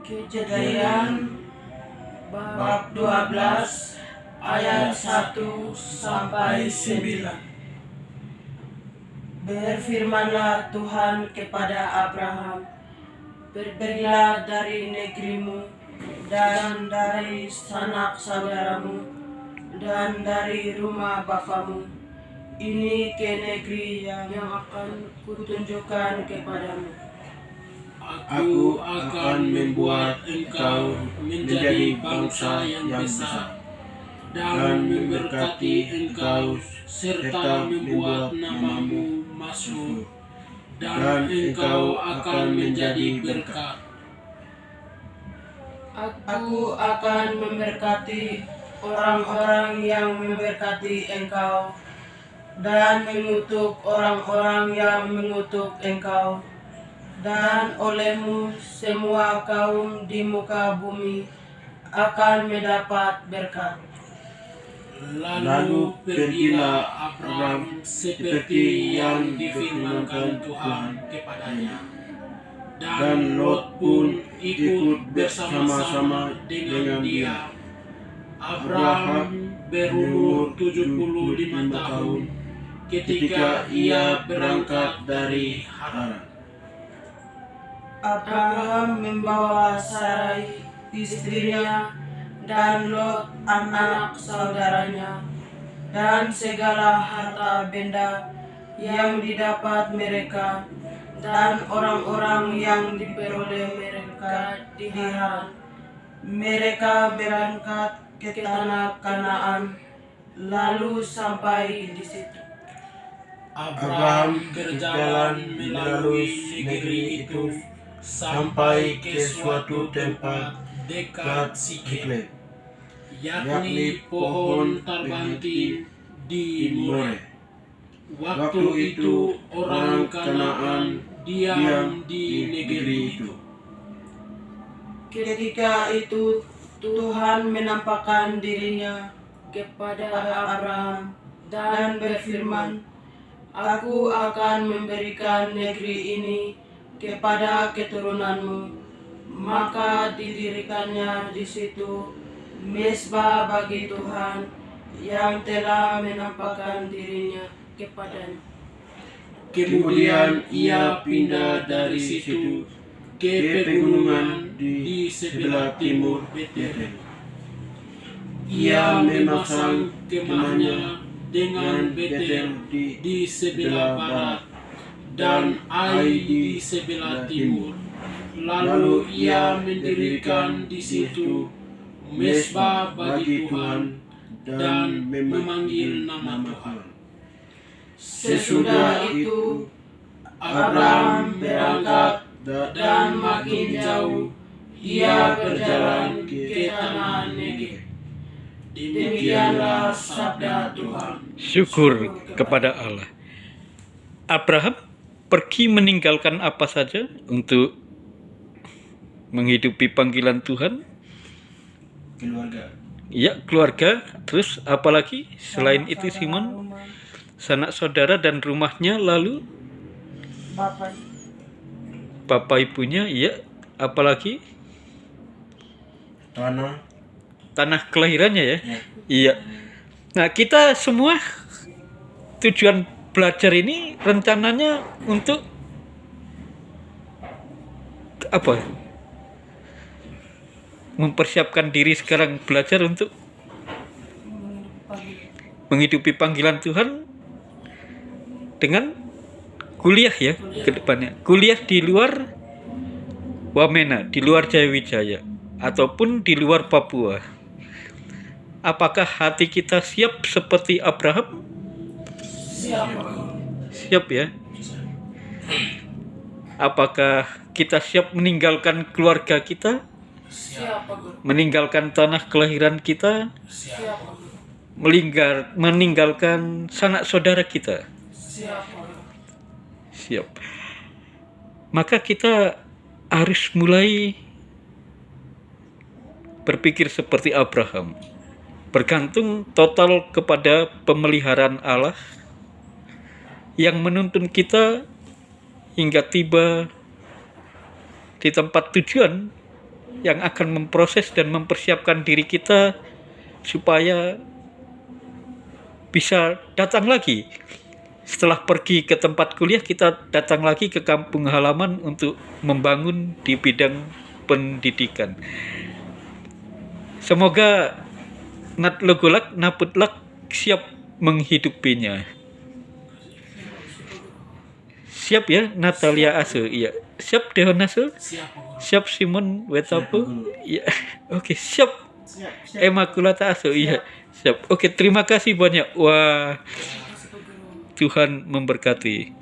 Kejadian bab 12 ayat 1 sampai 9. Berfirmanlah Tuhan kepada Abraham, pergilah dari negerimu dan dari sanak saudaramu dan dari rumah bapamu, ini ke negeri yang akan kutunjukkan kepadamu. Aku akan membuat engkau menjadi bangsa yang besar dan memberkati engkau serta membuat namamu masyhur, dan engkau akan menjadi berkat. Aku akan memberkati orang-orang yang memberkati engkau dan mengutuk orang-orang yang mengutuk engkau. Dan olehmu semua kaum di muka bumi akan mendapat berkat. Lalu pergilah Abraham seperti yang difirmankan Tuhan kepadanya, dan Lot pun ikut bersama-sama dengan dia. Abraham berumur 75 tahun ketika ia berangkat dari Haran. Abraham membawa Sarai istrinya dan Lot anak saudaranya dan segala harta benda yang didapat mereka dan orang-orang yang diperoleh mereka di Haran. Mereka berangkat ke tanah Kanaan lalu sampai di situ. Abraham berjalan melalui negeri itu sampai ke suatu tempat dekat Sikem, yakni pohon terbangking di More. Waktu itu orang Kanaan diam di negeri itu. Ketika itu Tuhan menampakkan dirinya kepada Abraham dan berfirman, Aku akan memberikan negeri ini kepada keturunanmu. Maka didirikannya di situ mezbah bagi Tuhan yang telah menampakkan dirinya kepadanya. Kemudian ia pindah dari situ ke pegunungan di sebelah timur Betel. Ia memasang kemahnya dengan Betel di sebelah barat dan Ai di sebelah timur. Lalu ia mendirikan di situ mezbah bagi Tuhan dan memanggil nama Tuhan. Sesudah itu Abraham berangkat dan makin jauh ia berjalan ke tanah Negeb. Demikianlah sabda Tuhan. Syukur kepada Allah. Abraham pergi meninggalkan apa saja untuk menghidupi panggilan Tuhan? Keluarga. Ya, keluarga. Terus apalagi selain itu Simon? Sanak saudara dan rumahnya, lalu bapak ibunya, ya. Apalagi? Tanah kelahirannya ya? Iya. Nah, kita semua tujuan belajar ini rencananya untuk apa? Mempersiapkan diri sekarang belajar untuk menghidupi panggilan Tuhan dengan kuliah ya ke depannya. Kuliah di luar Wamena, di luar Jayawijaya ataupun di luar Papua. Apakah hati kita siap seperti Abraham? Siap ya. Apakah kita siap meninggalkan keluarga kita? Meninggalkan tanah kelahiran kita? Meninggalkan sanak saudara kita? Siap. Maka kita harus mulai berpikir seperti Abraham, bergantung total kepada pemeliharaan Allah yang menuntun kita hingga tiba di tempat tujuan yang akan memproses dan mempersiapkan diri kita supaya bisa datang lagi. Setelah pergi ke tempat kuliah, kita datang lagi ke kampung halaman untuk membangun di bidang pendidikan. Semoga Natlogolak Naputlak siap menghidupinya. Siap ya Natalia Asu, iya. Siap Dehon Asu? Siapa? Siap Simon Wetapu? Siap, Guru. Iya. Oke, siap. Siap. Emakulata Asu, iya. Siap. Oke, terima kasih banyak. Wah, Tuhan memberkati.